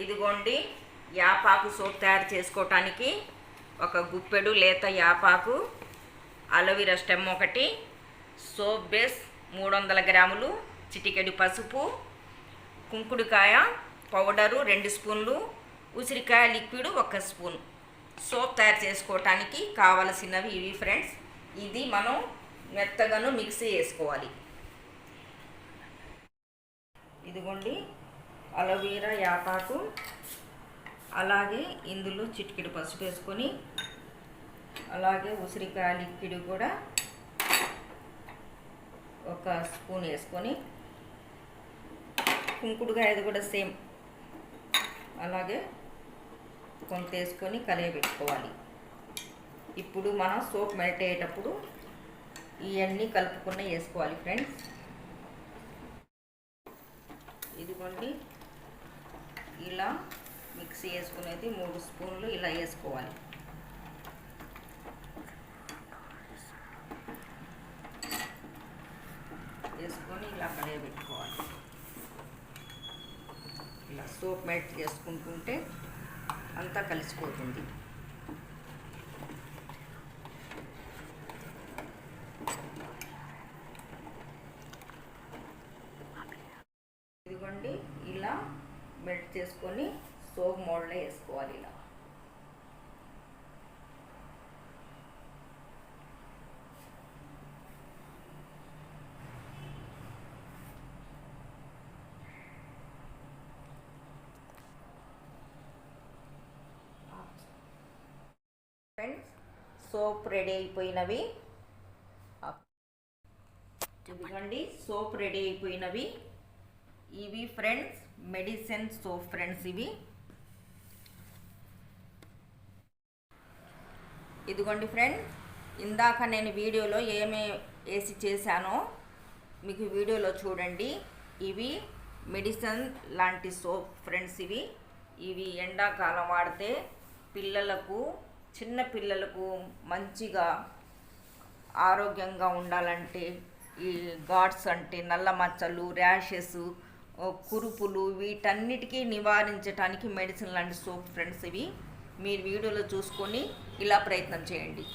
ఇదిగోండి యాపాకు సోప్ తయారు చేసుకోవటానికి ఒక గుప్పెడు లేత యాపాకు, అలోవెరా స్టెమ్ ఒకటి, సోప్ బేస్ 300 గ్రాములు, చిటికెడు పసుపు, కుంకుడుకాయ పౌడరు 2 స్పూన్లు, ఉసిరికాయ లిక్విడ్ 1 స్పూన్. సోప్ తయారు చేసుకోవటానికి కావలసినవి ఇవి ఫ్రెండ్స్. ఇది మనం మెత్తగాను మిక్సీ వేసుకోవాలి. ఇదిగోండి అలోవెరా యాపాకు, అలాగే ఇందులో చిటికెడు పసుపు వేసుకొని, అలాగే ఉసిరికాయ లిక్విడ్ కూడా 1 స్పూన్ వేసుకొని, కుంకుడుకాయది కూడా సేమ్ అలాగే కొంత వేసుకొని కలియబెట్టుకోవాలి. ఇప్పుడు మనం సోప్ మెల్ట్ అయ్యేటప్పుడు ఇవన్నీ కలుపుకున్న వేసుకోవాలి ఫ్రెండ్స్. ఇదిగోండి ఇలా మిక్సీ వేసుకునేది 3 స్పూన్లు ఇలా వేసుకోవాలి. వేసుకొని ఇలా కలియబెట్టుకోవాలి. ఇలా సోప్ మెల్ట్ చేసుకుంటుంటే అంతా కలిసిపోతుంది. ఇదిగోండి ఇలా మెల్ట్ చేసుకొని సోప్ మోల్డ్లో వేసుకోవాలి. ఇలా ఫ్రెండ్స్ సోప్ రెడీ అయిపోయినవి. ఇదిగోండి సోప్ రెడీ అయిపోయినవి. ఇవి ఫ్రెండ్స్ మెడిసిన్ సోప్ ఫ్రెండ్స్. ఇదిగోండి ఫ్రెండ్స్, ఇందాక నేను వీడియోలో ఏమే వేసి చేశానో మీకు వీడియోలో చూడండి. ఇవి మెడిసిన్ లాంటి సోప్ ఫ్రెండ్స్. ఇవి ఎండాకాలం వాడితే పిల్లలకు, చిన్న పిల్లలకు మంచిగా ఆరోగ్యంగా ఉండాలంటే, ఈ గాడ్స్ అంటే నల్ల మచ్చలు, ర్యాషెస్, కురుపులు వీటన్నిటికీ నివారించడానికి మెడిసిన్ లాంటి సోప్ ఫ్రెండ్స్. ఇవి మీరు వీడియోలో చూసుకొని ఇలా ప్రయత్నం చేయండి.